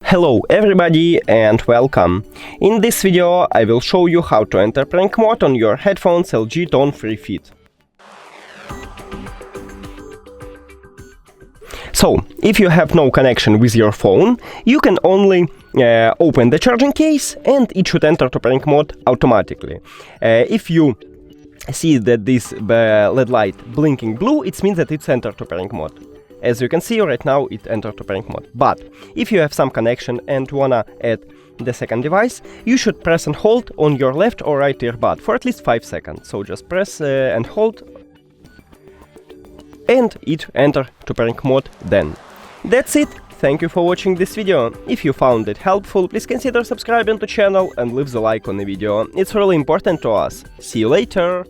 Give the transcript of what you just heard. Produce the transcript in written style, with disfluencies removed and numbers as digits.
Hello everybody and welcome! In this video I will show you how to enter prank mode on your headphones LG Tone 3 Fit. So, if you have no connection with your phone, you can only open the charging case and it should enter to prank mode automatically. If you see that this LED light blinking blue, it means that it's entered to prank mode. As you can see right now, it entered to prank mode. But if you have some connection and wanna add the second device, you should press and hold on your left or right earbud for at least 5 seconds. So just press and hold, and it enter to prank mode then. That's it. Thank you for watching this video. If you found it helpful, please consider subscribing to channel and leave the like on the video. It's really important to us. See you later!